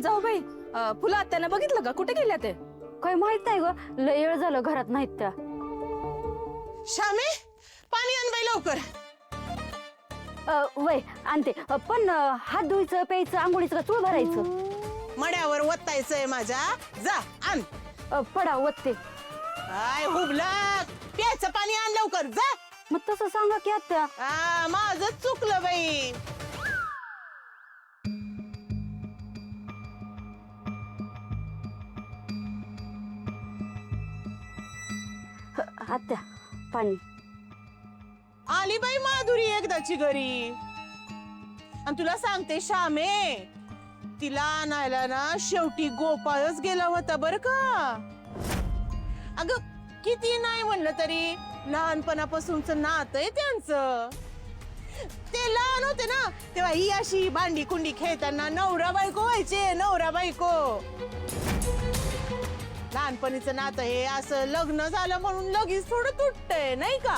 जाऊ बाई, फुलं आत्यानं बघितलं का? कुठे गेल्या ते? काय माहित नाही ग, लय वेळ झालं घरात नाहीत त्या. श्यामे, पाणी आण बाई लवकर. वय आणते, पण हात धुयचं, प्यायचं, आंघोळीचं का चूळ भरायचं? मड्यावर वत्तायचंय माझ्या. जा आण. पडा वत्ते. काय हुबलक, प्यायचं पाणी आण लवकर जा. मग तसं सांगा की आत्या. माझं चुकलं बाई. आत्या पाणी. आली बाई माधुरी एकदाची घरी. आणि तुला सांगते श्यामे, तिला आणायला ना शेवटी गोपाळच गेला होता बर का. अगं किती नाही म्हणलं तरी लहानपणापासूनच नातं आहे त्यांचं. ते लहान होते ना तेव्हा ही अशी भांडी कुंडी खेळताना नवरा बायको व्हायचे, नवरा बायको. लहानपणीचं नातं हे असं लग्न झालं म्हणून लगेच थोडं तुटतंय नाही का.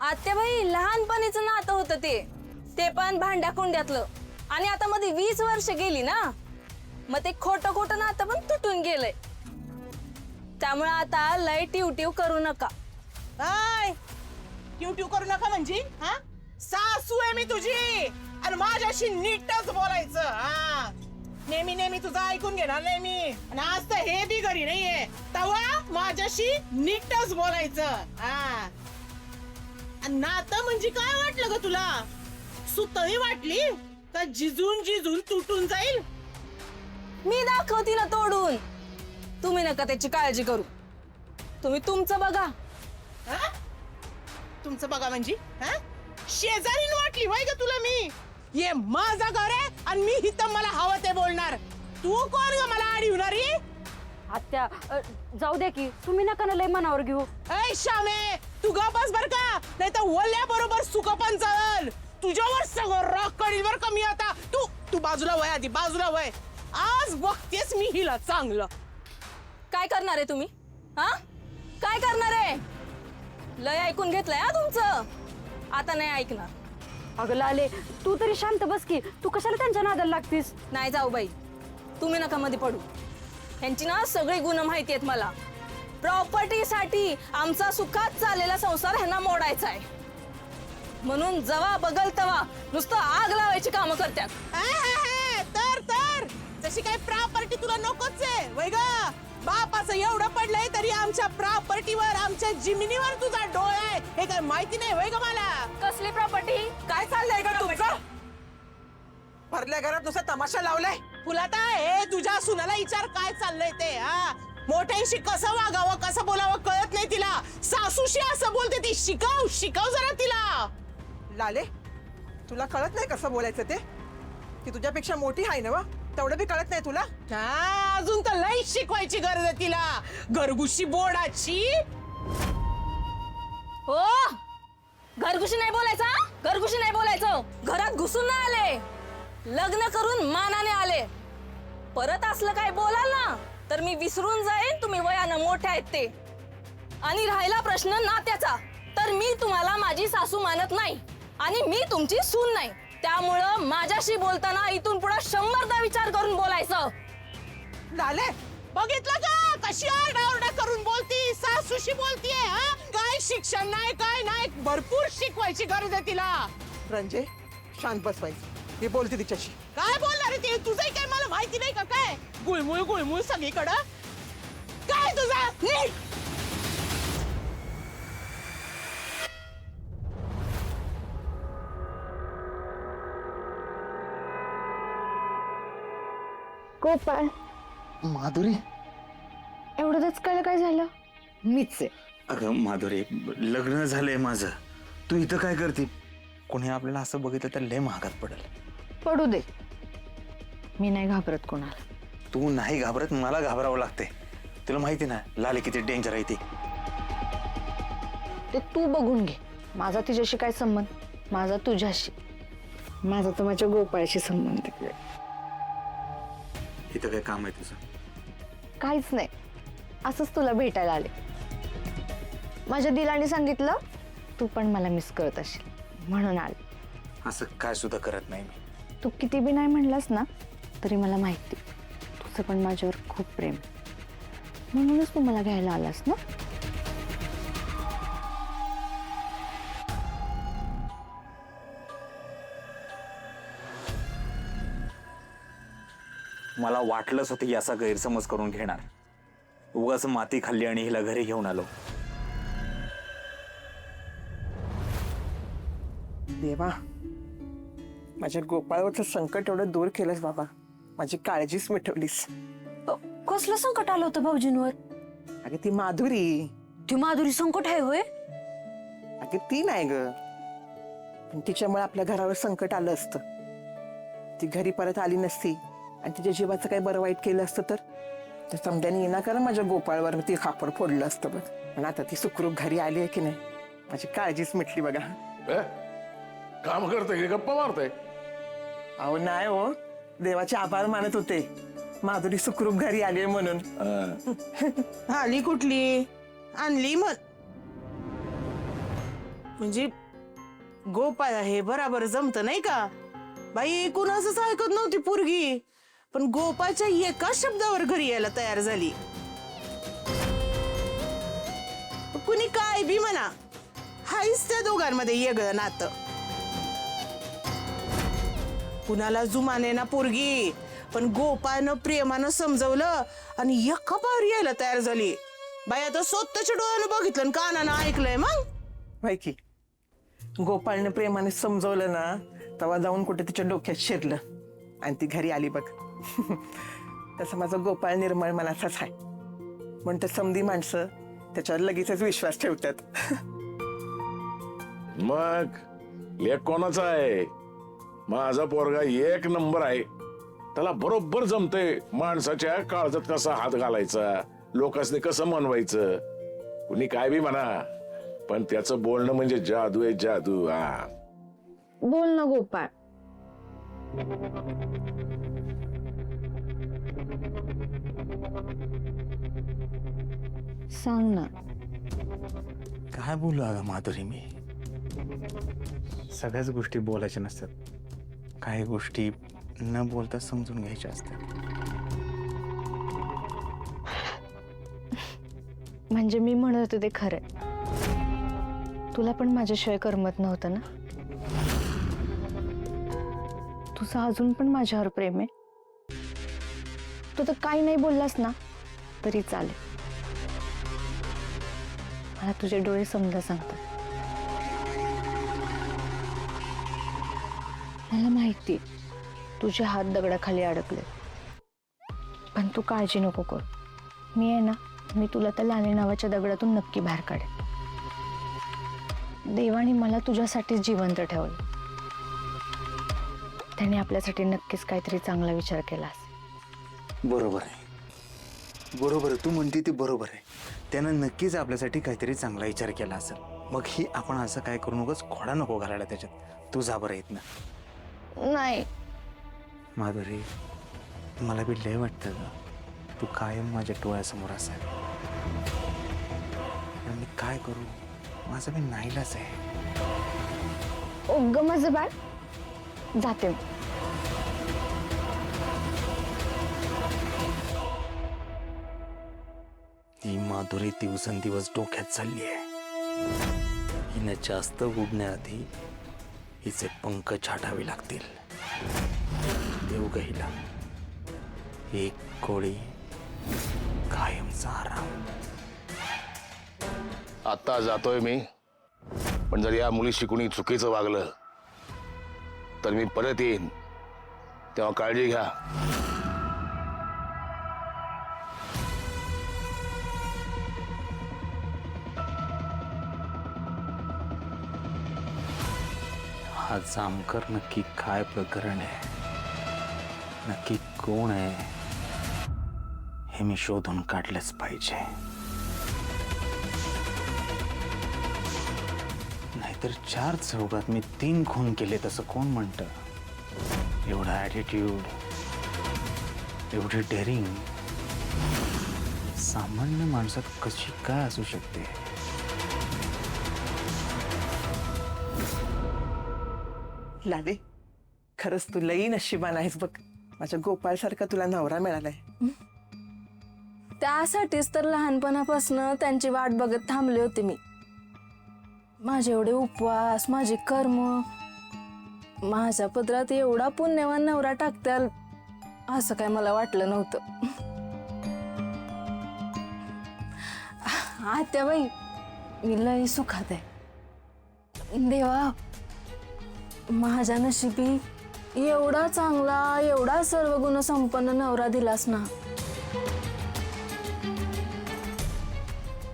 आत्याबाई, लहानपणीचं नातं होतं ते पण भांड्या कुंड्यातलं. आणि आता मध्ये 20 वर्ष गेली ना, मग ते खोटं खोटं नातं पण तुटून गेलंय. त्यामुळे आता लय टिव करू नका. काय ट्यूट्यू करू नका म्हणजे? हा, सासू आहे मी तुझी आणि माझ्याशी नीटच बोलायचं. हा, नेहमी नेहमी तुझं ऐकून घेणार नाही मी. आणि आज तर हे बी घरी नाहीये, तेव्हा माझ्याशी नीटच बोलायचं. हा, नातं म्हणजे काय वाटलं ग तुला? सुतळी वाटली का जिजून जिजून तुटून जाईल? मी दाखवते ना तोडून. तुम्ही नका त्याची काळजी करू. तुम्ही तुमचं बघा. हा? तुमचं बघा म्हणजे? हा, शेजारीन वाटली वय ग तुला मी? ये माझं घर आहे आणि मी इथं मला हवं ते बोलणार. तू कोण ग मला आडी होणारी? आत्या जाऊ द्या की, तुम्ही नका ना लय मनावर घेऊ. ऐ श्यामे, तू ग बस बर का, नाही तर वल्ल्या बरोबर सुख पण चल. तुझ्यावर सगळं राग करील बर का मी आता. तू तू बाजूला वय, आधी बाजूला वय. आज बघतेस मी हिला चांगलं. काय करणार आहे तुम्ही? हा, काय करणार आहे? लय ऐकून घेतलंय हा तुमचं, आता नाही ऐकणार. अगं लाले, तू तरी शांत बस की. तू कशाला त्यांच्या नादाला लागतीस? नाही जाऊ बाई, तुम्ही नका मध्ये पडू. ह्यांची ना सगळी गुण माहिती आहेत मला. प्रॉपर्टीसाठी आमचा सुखात चाललेला संसार ह्यांना मोडायचा आहे, म्हणून जवा बगल तवा नुसतं आग लावायची कामं करतात. तर जशी काही प्रॉपर्टी तुला नकोच आहे वय ग. बापाचं एवढं पडलंय तरी आमच्या प्रॉपर्टीवर, आमच्या जमिनीवर तुझा डोळ आहे हे काय माहिती नाही वय ग मला? कसली प्रॉपर्टी? काय चाललंय ग तुमचं? भरल्या घरात नुसता तमाशा लावलाय. फुलाता हे तुझ्या सुनाला विचार काय चाललंय ते. हा, मोठ्यांशी कसं वागावं कसं बोलावं कळत नाही तिला. सासूशी असं बोलते ती. शिकव जरा तिला. लाले, तुला कळत नाही कसं बोलायचं ते? ती तुझ्यापेक्षा मोठी आहे ना वा, तेवढं बी कळत नाही तुला? हा, अजून तर लई शिकवायची गरज आहे तिला. घरगुशी बोर्डाची. हो, घरगुशी नाही बोलायचा. घरगुशी नाही बोलायचं. घरात घुसून नाही आले, लग्न करून मानाने आले. परत असलं काय बोलाल ना तर मी विसरून जाईन तुम्ही वयानं मोठे आहेत ते. आणि राहिला प्रश्न नात्याचा, तर मी तुम्हाला माझी सासू मानत नाही आणि मी तुमची सून नाही. त्यामुळं माझ्याशी बोलताना इथून पुढे 100दा विचार करून बोलायचं. लाले, बघितलं का कशी आरडाओरडा करून बोलती? सासूशी बोलतीये. हा, काय शिक्षण नाही काय नाही, भरपूर शिकवायची गरज आहे तिला. रंजे, शांत बस बाई. मी बोलते तिच्याशी. काय बोलणार आहे ती? तुझंही काय मला माहिती नाही का काय? गुळमुळ सगळीकडं. काय तुझा नीट? गोपाळ, माधुरी, एवढंच कळलं काय झालं? मीच आहे. अगं माधुरी, लग्न झालंय माझं. तू इथं काय करते? कोणी आपल्याला असं बघितलं तर लय महागात पडेल. पडू दे, मी नाही घाबरत कोणाला. तू नाही घाबरत, मला घाबरावं लागतंय. तुला माहिती ना लाले किती डेंजर आहे ती. ते तू बघून घे. माझा तिच्याशी काय संबंध? माझा तुझ्याशी, माझा तर माझ्या गोपाळशी संबंध. इथं काय काम आहे तुझं? काहीच नाही, असंच तुला भेटायला आले. माझ्या दिलाने सांगितलं तू पण मला मिस करत असशील म्हणून आले. असं काय सुद्धा करत नाही मी. तू किती बी नाही म्हणलास ना तरी मला माहिती तुझं पण माझ्यावर खूप प्रेम आहे. म्हणूनच तू मला घ्यायला आलास ना. मला वाटलंच होतं याचा गैरसमज करून घेणार. उगाच माती खाल्ली आणि हिला घरी घेऊन आलो. देवा, माझ्या गोपाळवरचं संकट एवढं दूर केलंस बाबा. माझी काळजीच मिटवलीस. कसलं संकट आलं होतं भाऊजींवर? अगे ती माधुरी, ती माधुरी संकट आहे होय? अगे ती नाही ग, पण तिच्यामुळे आपल्या घरावर संकट आलं असतं. ती घरी परत आली नसती आणि तिच्या जीवाचं काही बरं वाईट केलं असतं तर समद्याने येणार कारण माझ्या गोपाळवर ती खापर फोडलं असतं बघ. पण आता ती सुखरूप घरी आली आहे की नाही, माझी काळजीच मिटली बघा. काम करते की गप्पा मारते? अहो नाही हो, देवाचे आभार मानत होते माधुरी सुखरूप घरी आली आहे म्हणून. आली कुठली, आणली म्हण. म्हणजे गोपाळ हे बराबर जमत नाही का बाई? कुणाचंच ऐकत नव्हती पोरगी, पण गोपाळच्या एका शब्दावर घरी यायला तयार झाली. कुणी काय बी म्हणा, हायच त्या दोघांमध्ये वेगळं नातं. कुणाला जुमाने ना पोरगी, पण गोपाळनं प्रेमानं समजवलं आणि एका पावर यायला तयार झाली. बाई आता स्वतःच्या डोळ्यानं बघितलं आणि कानानं ऐकलंय मग. माहिती की गोपाळने प्रेमाने समजवलं ना, तेव्हा जाऊन कुठे तिच्या डोक्यात शिरलं आणि ती घरी आली बघ. तसं माझा गोपाळ निर्मळ मनाचाच आहे, म्हणून तर समधी माणसं त्याच्यावर लगेचच विश्वास ठेवतात. मग लेख कोणाचा आहे? माझा पोरगा एक नंबर आहे. त्याला बरोबर जमते माणसाच्या काळजात कसा हात घालायचा, लोकांनी कसं मनवायचं. कुणी काय बी म्हणा, पण त्याचं बोलणं म्हणजे जादू आहे, जादू. हा, बोल ना गोपाळ. सांग ना. काय बोलू अगं माधुरी मी? सगळ्याच गोष्टी बोलायच्या नसतात, काही गोष्टी न बोलता समजून घ्यायच्या असतात. म्हणजे मी म्हणत होते ते खरंय. तुला पण माझ्याशिवाय करमत नव्हतं ना. तुझं अजून पण माझ्यावर प्रेम आहे. तू तर काही नाही बोललास ना तरी चालेल. मला तुझे डोळे समजा सांगतात. मला माहिती तुझे हात दगडाखाली अडकले, पण तू काळजी नको कर. मी आहे ना, मी तुला त्या लाली नावाच्या दगडातून नक्की बाहेर काढेन. देवाने मला तुझ्यासाठी जिवंत ठेवलं. त्याने आपल्यासाठी नक्कीच काहीतरी चांगला विचार केला असेल. बरोबर आहे, बरोबर आहे, तू म्हणते ते बरोबर आहे. त्यानं नक्कीच आपल्यासाठी काहीतरी चांगला विचार केला असेल. मग ही आपण असं काय करू नकोस, खोडा नको घालायला त्याच्यात. तू जा बरं येत ना. नाही माधुरी, मला बी लय वाटतं ग, तू कायम माझ्या डोळ्यासमोर असाल. पण मी काय करू, माझं बी नाईलाज आहे. ओग माझं बाळ, जाते. ही माधुरी दिवसेंदिवस डोक्यात चालली आहे. हिने जास्त उडण्याआधी हिचे पंख छाटावे लागतील. देऊ ग हिला एक कोळी कायमचा आराम. आता जातोय मी, पण जर या मुलीशी कुणी चुकीचं वागलं तर मी परत येईन, तेव्हा काळजी घ्या. हा जामकर नक्की काय प्रकरण आहे, नक्की कोण आहे, हे मी शोधून काढलंच पाहिजे. नाहीतर 4 चौघात मी 3 खून केले तसं कोण म्हणतं? एवढा ॲटिट्यूड, एवढी डेअरिंग सामान्य माणसात कशी काय असू शकते? लादे, खरंच तू लई नशिबान आहेस बघ. माझ्या गोपाळ सारखा तुला नवरा मिळालाय. त्यासाठीच तर लहानपणापासून त्यांची वाट बघत थांबले होते मी. माझे एवढे उपवास, माझे कर्म, माझ्या पदरात एवढा पुण्यवान नवरा टाकताल असं काय मला वाटलं नव्हतं. आत्याबाई, मी लई सुखात आहे. देवा, माझ्या नशिबी एवढा चांगला, एवढा सर्व गुण संपन्न नवरा दिलास ना.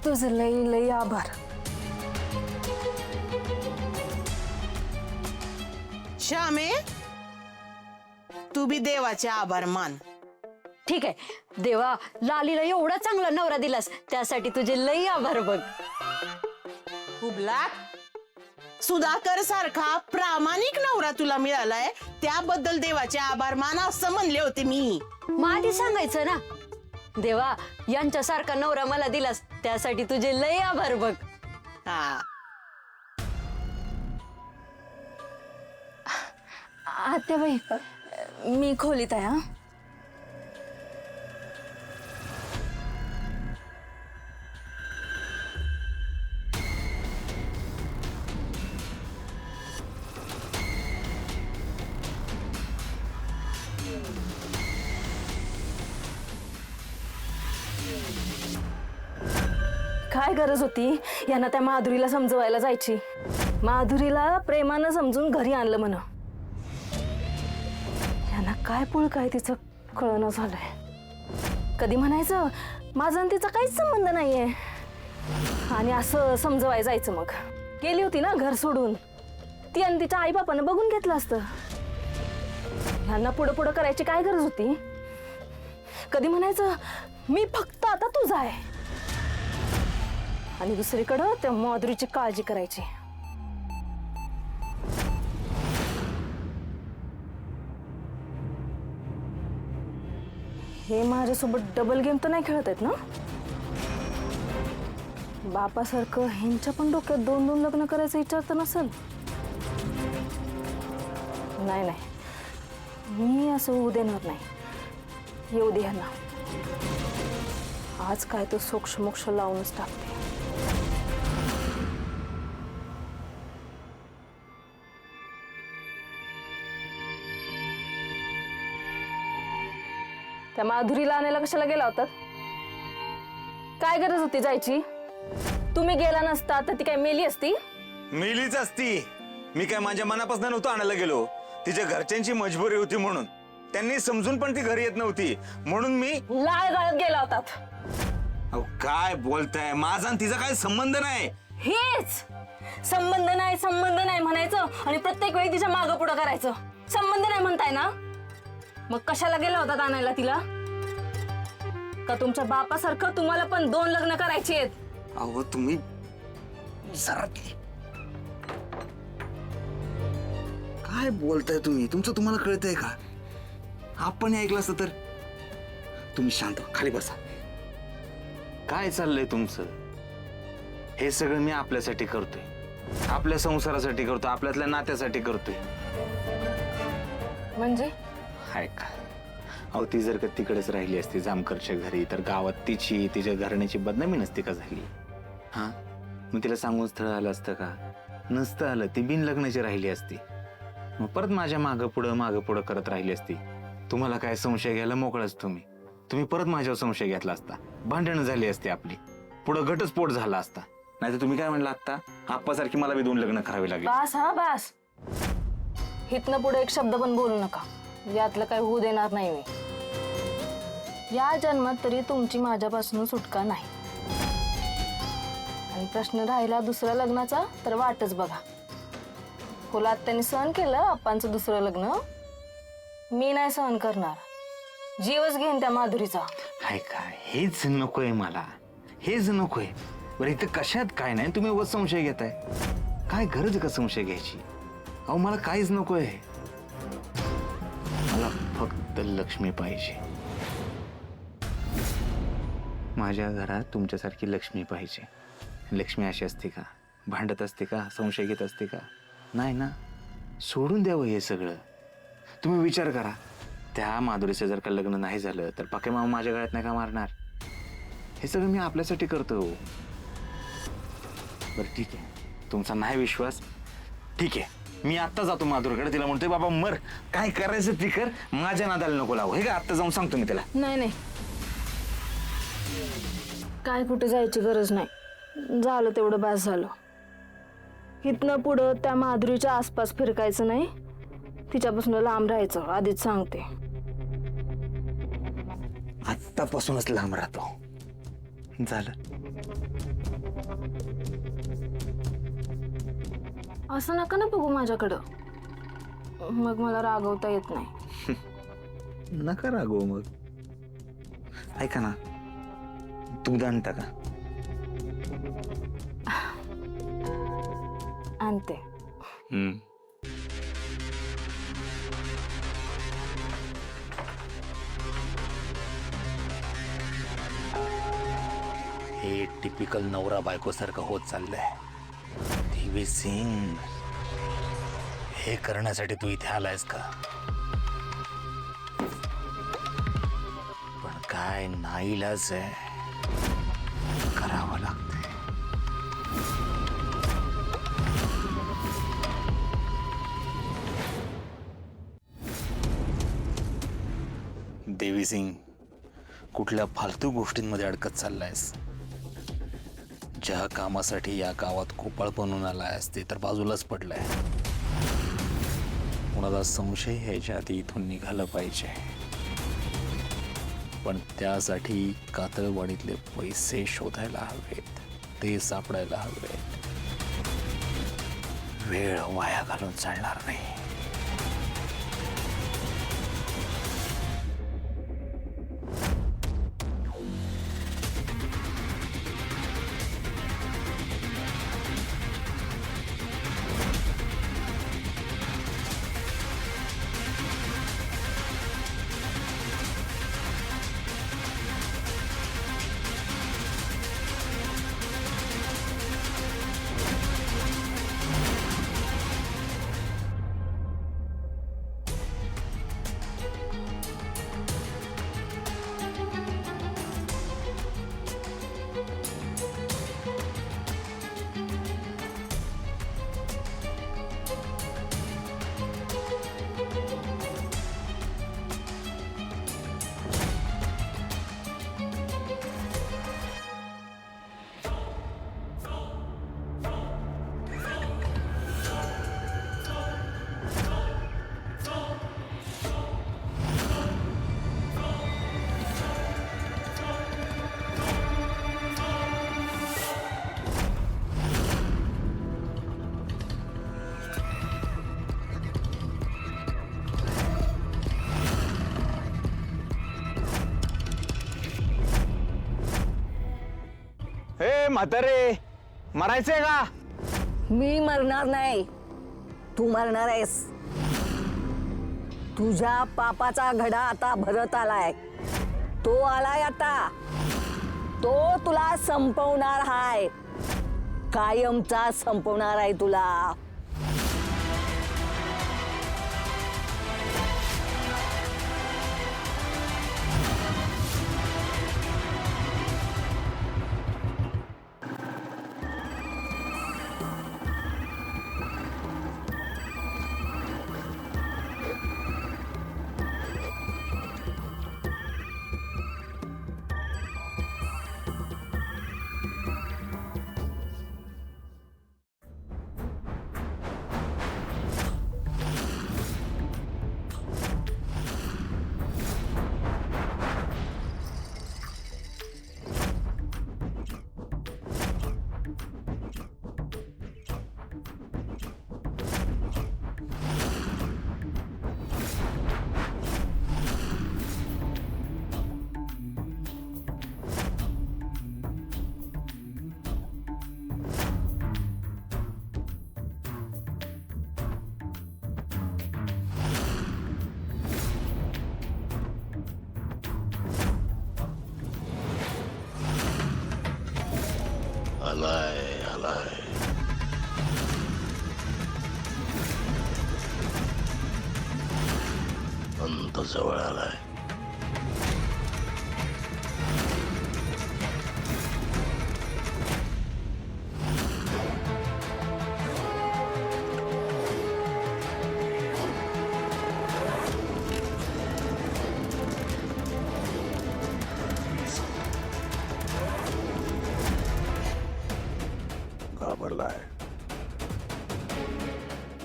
तुझं लई लई आभार. श्यामे, तू बी देवाचे आभार मान. ठीक आहे, देवा लालीला एवढा चांगला नवरा दिलास त्यासाठी तुझे लई आभार बघ. हुबला, सुधाकर सारखा प्रामाणिक नवरा तुला मिळालाय त्याबद्दल देवाचे आभार मान असं म्हणले होते मी. मग आधी सांगायचं ना. देवा, यांच्यासारखा नवरा मला दिलास त्यासाठी तुझे लई आभार बघ. हा, आत्याबाई, मी खोलीत आहे. हा, काय गरज होती यांना त्या माधुरीला समजवायला जायची. माधुरीला प्रेमानं समजून घरी आणलं म्हण. यांना काय पुळ काय तिचं कळणं झालंय. कधी म्हणायचं माझा आणि तिचा काहीच संबंध नाहीये आणि असं समजवाय जायचं. मग गेली होती ना घर सोडून, ती आणि तिच्या आई बापानं बघून घेतलं असतं. ह्यांना पुढं पुढं करायची काय गरज होती. कधी म्हणायचं मी फक्त आता तुझा आहे आणि दुसरीकडं त्या माधुरीची काळजी करायची. हे माझ्यासोबत डबल गेम तर नाही खेळत आहेत ना. बापासारखं ह्यांच्या पण डोक्यात 2-2 लग्न करायचं विचार तर नसेल. नाही नाही, मी असं होऊ देणार नाही. येऊ दे ह्यांना. आज काय तो सोक्ष मोक्ष लावूनच टाकते. त्या माधुरीला आणायला कशाला गेला होता. काय गरज होती जायची. तुम्ही गेला नसता तर ती काय मेली असती. मेलीच असती. मी काय माझ्या मनापासून नव्हतं आणायला गेलो. तिच्या घरच्यांची मजबुरी होती म्हणून. त्यांनी समजून पण ती घरी येत नव्हती म्हणून मी लाळ गाळत गेला होता. अहो काय बोलताय. माझा आणि तिचा काय संबंध नाही. हेच संबंध नाही म्हणायचं आणि प्रत्येक वेळी तिच्या मागं पुढं करायचं. संबंध नाही म्हणताय ना, मग कशाला गेला होता आणायला तिला. का तुमच्या बापासारखं तुम्हाला पण 2 लग्न करायची आहेत. अहो तुम्ही जरा काय बोलताय तुम्ही. तुमचं तुम्हाला कळतंय का. आपण ऐकलं असतं तर. तुम्ही शांत व्हा, खाली बसा. काय चाललंय तुमचं. हे सगळं मी आपल्यासाठी करतोय, आपल्या संसारासाठी करतोय, आपल्यातल्या नात्यासाठी करतोय. म्हणजे हाय का. अहो ती जर का तिकडेच राहिली असती जामकरच्या घरी तर गावात तिच्या घराण्याची बदनामी नसती का झाली. हा, मग तिला सांगून स्थळ आलं असतं का. नसतं आलं. ती बिन लग्नाची राहिली असती. मग परत माझ्या मागं पुढं करत राहिली असती. तुम्हाला काय संशय घ्यायला मोकळाच. तुम्ही परत माझ्यावर संशय घेतला असता. भांडणं झाली असती आपली. पुढं घटस्फोट झाला असता. नाही तर तुम्ही काय म्हणला आता, आप्पासारखी मला बी 2 लग्न करावे लागले. बास. हा बास. हितनं पुढे एक शब्द पण बोलू नका. यातलं काही होऊ देणार नाही मी. या जन्मात तरी तुमची माझ्यापासून सुटका नाही. आणि प्रश्न राहिला दुसऱ्या लग्नाचा तर वाटच बघा. फुलात त्यांनी सहन केलं आप्पांचं दुसरं लग्न. मी नाही सहन करणार. जीवच घेईन त्या माधुरीचा. हाय काय. हेच नकोय मला. हेच नकोय. बरं इथं कशात काय नाही. तुम्ही उगाच संशय घेताय. काय गरज का संशय घ्यायची. अहो मला काहीच नकोय. मला फक्त लक्ष्मी पाहिजे. माझ्या घरात तुमच्यासारखी लक्ष्मी पाहिजे. लक्ष्मी अशी असते का. भांडत असते का. संशय घेत असते का. नाही ना. सोडून द्यावं हे सगळं. तुम्ही विचार करा, त्या माधुरीचं जर का लग्न नाही झालं तर पक्के मामा माझ्या गळ्यात नाही का मारणार? हे सगळं मी आपल्यासाठी करतो. बरं ठीक आहे, तुमचा नाही विश्वास, ठीक आहे. मी आत्ता जातो माधुरीकडे, तिला म्हणतोय बाबा मर, काय करायचं ती कर, माझ्या नादाला नको लावू. हे का आत्ता जाऊन सांगतो मी तिला. नाही नाही, काय कुठे जायची गरज नाही. झालं तेवढं बास झालं. इथनं पुढं त्या माधुरीच्या आसपास फिरकायचं नाही, तिच्यापासून लांब राहायचं, आधीच सांगते. आत्तापासूनच लांब राहतो. झालं. असं नका ना बघू माझ्याकडं, मग मला रागवता येत नाही. नका रागव मग. ऐका ना, दूध आणता का? आणते. हे टिपिकल नवरा बायको सारखं होत चाललंय. देवी सिंग, हे करण्यासाठी तू इथे आलायस का? पण काय नाईलाज आहे, करावं लागतंय. देवी सिंग, कुठल्या फालतू गोष्टींमध्ये अडकत चाललायस? ज्या कामासाठी या गावात खोपळ बनून आलायस ते तर बाजूलाच पडलंय. कुणाला संशय यायच्या आधी इथून निघालं पाहिजे, पण त्यासाठी कातळवाडीतले पैसे शोधायला हवेत, ते सापडायला हवेत. वेळ वाया घालून चालणार नाही. हे म्हातारे, मरायचंय का? मी मरणार नाही, तू मरणार आहेस. तुझ्या पापाचा घडा आता भरत आलाय, तो आलाय आता, तो तुला संपवणार हाय, कायमचा संपवणार आहे तुला. अंत जवळ आलाय.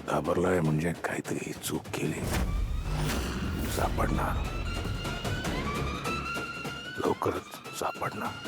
घाबरलाय म्हणजे काहीतरी चूक केली. सापडणार, लवकरच सापडणार.